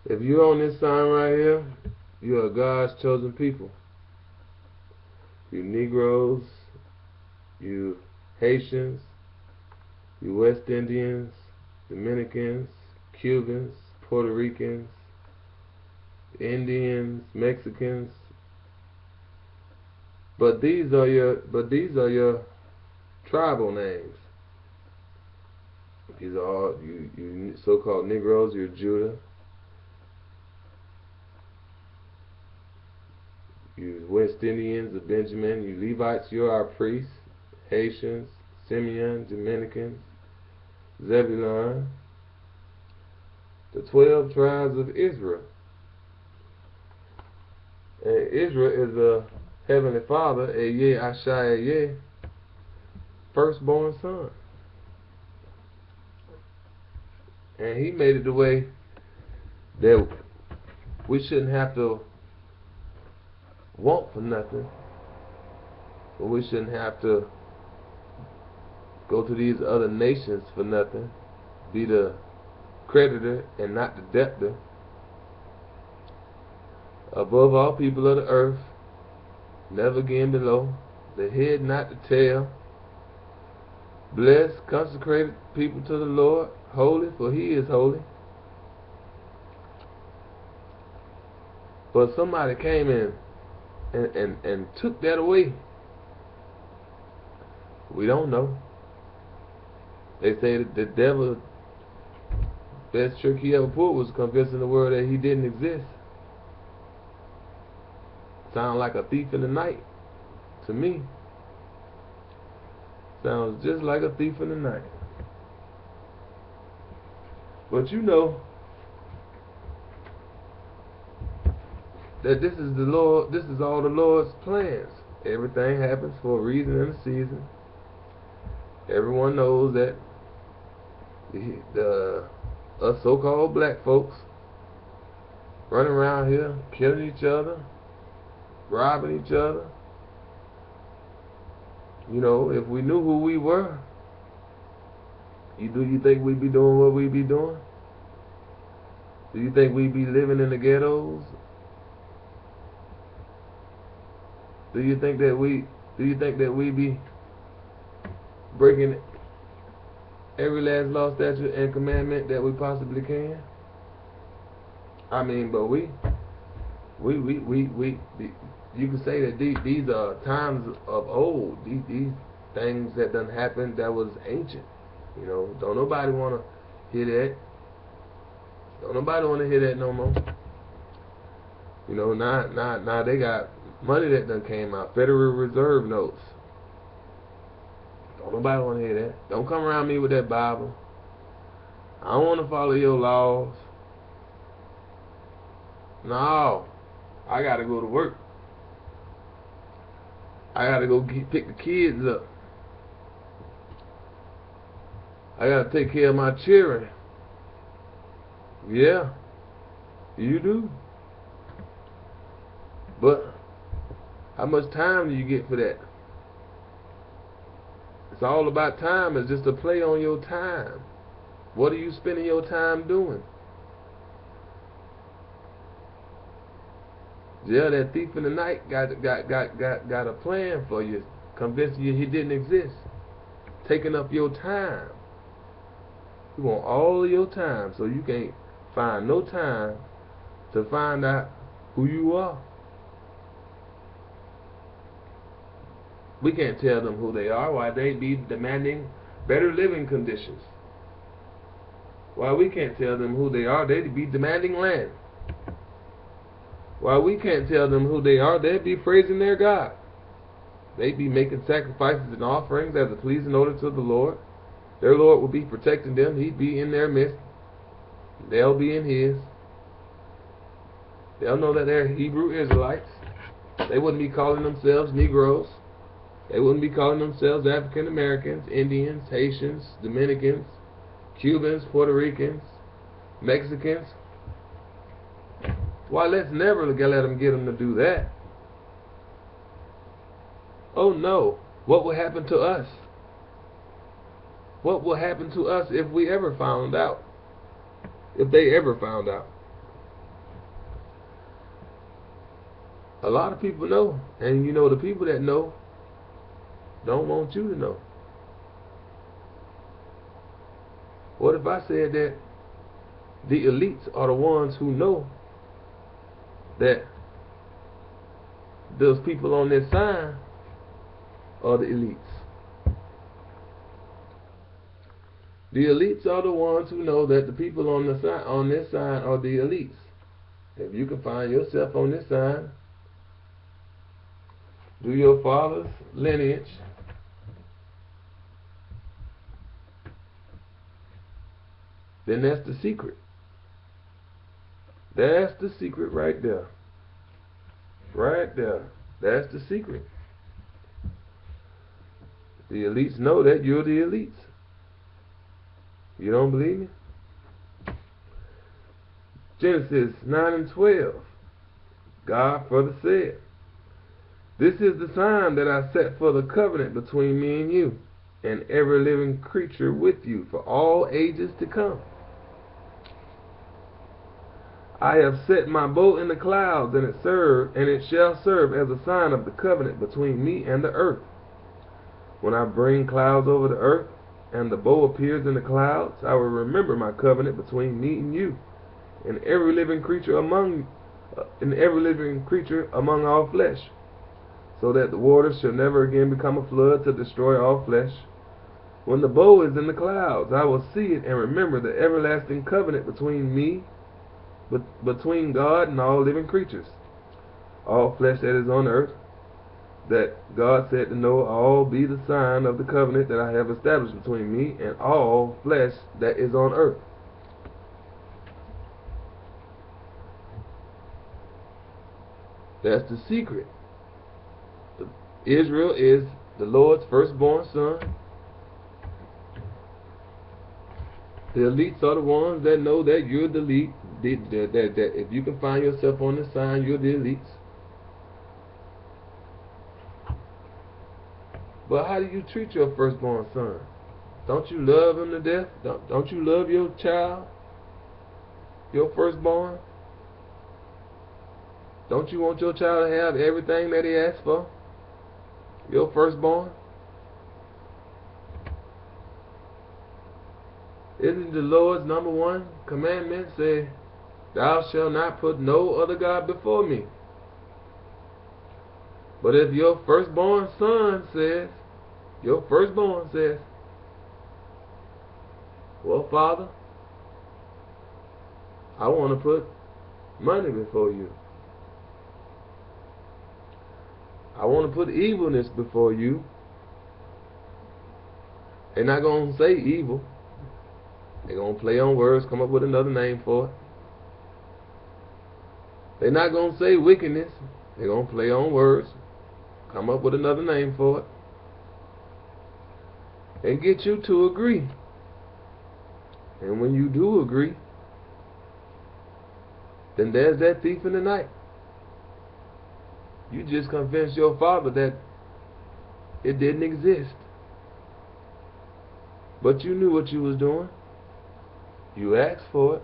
If you're on this sign right here, you are God's chosen people. You Negroes, you Haitians, you West Indians, Dominicans, Cubans, Puerto Ricans, Indians, Mexicans. But these are your tribal names. These are all you so-called Negroes. You're Judah. You West Indians of Benjamin. You Levites. You're our priests. Haitians, Simeon, Dominicans, Zebulun. The 12 tribes of Israel. And Israel is a heavenly Father, Ehyeh, firstborn son. And he made it the way that we shouldn't have to want for nothing. But we shouldn't have to go to these other nations for nothing. Be the creditor and not the debtor. Above all people of the earth, never again below. The head, not the tail. Blessed, consecrated people to the Lord. Holy, for he is holy. But somebody came in and took that away. We don't know. They say that the devil, best trick he ever pulled was convincing the world that he didn't exist. Sound like a thief in the night to me. Sounds just like a thief in the night. But you know that this is the Lord. This is all the Lord's plans. Everything happens for a reason and a season. Everyone knows that us so-called black folks running around here killing each other, robbing each other. You know, if we knew who we were, do you think we'd be doing what we'd be doing? Do you think we'd be living in the ghettos? Do you think that we'd be breaking every last law, statute, and commandment that we possibly can? I mean, but we you can say that these are times of old. These things that done happened that was ancient. You know, don't nobody want to hear that. Don't nobody want to hear that no more. You know, now they got money that done came out. Federal Reserve notes. Don't nobody want to hear that. Don't come around me with that Bible. I don't want to follow your laws. No, I got to go to work. I got to go pick the kids up. I got to take care of my children. Yeah, you do. But how much time do you get for that? It's all about time. It's just a play on your time. What are you spending your time doing? Yeah, that thief in the night got a plan for you, convincing you he didn't exist, taking up your time. You want all of your time, so you can't find no time to find out who you are. We can't tell them who they are. Why they be demanding better living conditions? Why we can't tell them who they are? They'd be demanding land. Why we can't tell them who they are? They'd be praising their God. They'd be making sacrifices and offerings as a pleasing odor to the Lord. Their Lord will be protecting them. He'd be in their midst. They'll be in His. They'll know that they're Hebrew Israelites. They wouldn't be calling themselves Negroes. They wouldn't be calling themselves African Americans, Indians, Haitians, Dominicans, Cubans, Puerto Ricans, Mexicans. Why, let's never let them get them to do that. Oh no, what will happen to us? What will happen to us if we ever found out? If they ever found out? A lot of people know, and you know the people that know don't want you to know. What if I said that the elites are the ones who know that those people on this sign are the elites? The elites are the ones who know that the people on the sign, on this sign, are the elites. If you can find yourself on this sign, do your father's lineage, then that's the secret. That's the secret right there. Right there. That's the secret. The elites know that you're the elites. You don't believe me? Genesis 9 and 12. God further said, "This is the sign that I set for the covenant between me and you, and every living creature with you for all ages to come. I have set my bow in the clouds, and it shall serve as a sign of the covenant between me and the earth. When I bring clouds over the earth, and the bow appears in the clouds, I will remember my covenant between me and you, and every living creature among all flesh, so that the waters shall never again become a flood to destroy all flesh. When the bow is in the clouds, I will see it and remember the everlasting covenant between God and all living creatures. All flesh that is on earth, that God said to Noah, all be the sign of the covenant that I have established between me and all flesh that is on earth." That's the secret. Israel is the Lord's firstborn son. The elites are the ones that know that you're the elite. That if you can find yourself on this sign, you're the elites. But how do you treat your firstborn son? Don't you love him to death? Don't you love your child, your firstborn? Don't you want your child to have everything that he asks for? Your firstborn? Isn't the Lord's number one commandment say, "Thou shalt not put no other God before me"? But if your firstborn says, "Well, Father, I want to put money before you. I want to put evilness before you." They're not going to say evil. They're going to play on words, come up with another name for it. They're not going to say wickedness. They're going to play on words, come up with another name for it, and get you to agree. And when you do agree, then there's that thief in the night. You just convinced your father that it didn't exist. But you knew what you was doing. You asked for it.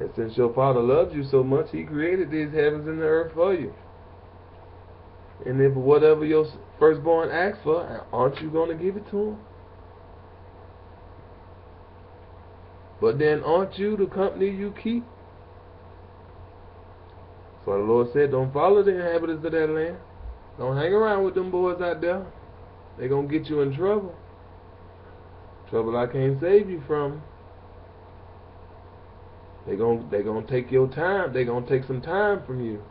And since your father loves you so much, he created these heavens and the earth for you. And if whatever your firstborn asks for, aren't you going to give it to him? But then aren't you the company you keep? So the Lord said, don't follow the inhabitants of that land. Don't hang around with them boys out there. They're going to get you in trouble. Trouble I can't save you from. They're gonna take your time. They're going to take some time from you.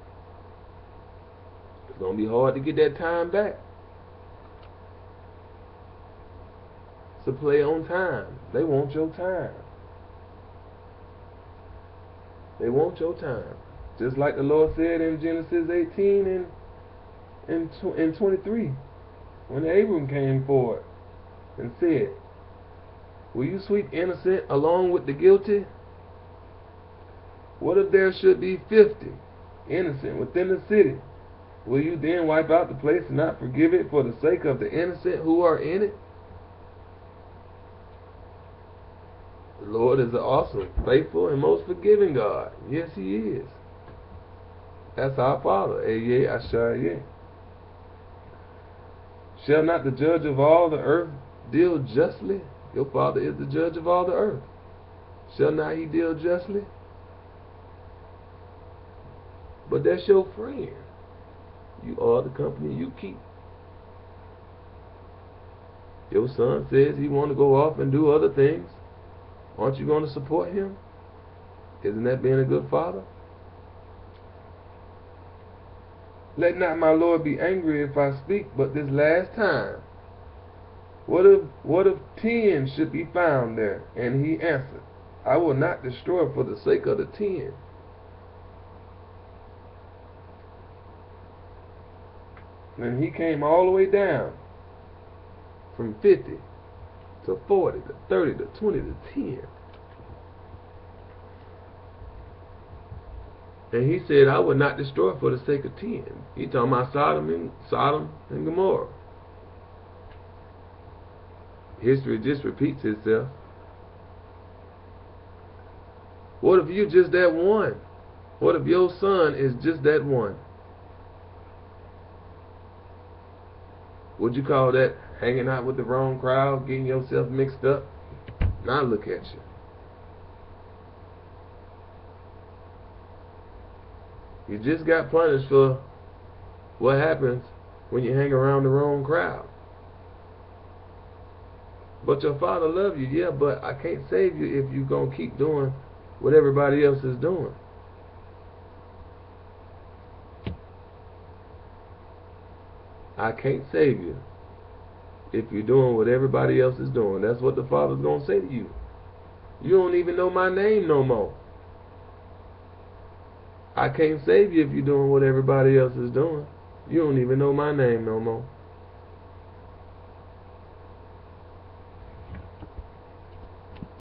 It's going to be hard to get that time back. It's a play on time. They want your time. They want your time. Just like the Lord said in Genesis 18 and 23, when Abram came forward and said, "Will you sweep innocent along with the guilty? What if there should be 50 innocent within the city? Will you then wipe out the place and not forgive it for the sake of the innocent who are in it?" The Lord is an awesome, faithful, and most forgiving God. Yes, He is. That's our Father. Ehyeh, Ehyeh. Shall not the judge of all the earth deal justly? Your Father is the judge of all the earth. Shall not he deal justly? But that's your friend. You are the company you keep. Your son says he want to go off and do other things. Aren't you going to support him? Isn't that being a good father? Let not my Lord be angry if I speak but this last time. What if 10 should be found there? And he answered, I will not destroy for the sake of the 10. And he came all the way down from 50 to 40 to 30 to 20 to 10. And he said, I would not destroy for the sake of 10. He talking about Sodom and Gomorrah. History just repeats itself. What if you just that one? What if your son is just that one? Would you call that hanging out with the wrong crowd, getting yourself mixed up? Now look at you. You just got punished for what happens when you hang around the wrong crowd. But your Father loves you, yeah, but I can't save you if you're going to keep doing what everybody else is doing. I can't save you if you're doing what everybody else is doing. That's what the Father's going to say to you. You don't even know my name no more. I can't save you if you're doing what everybody else is doing. You don't even know my name no more.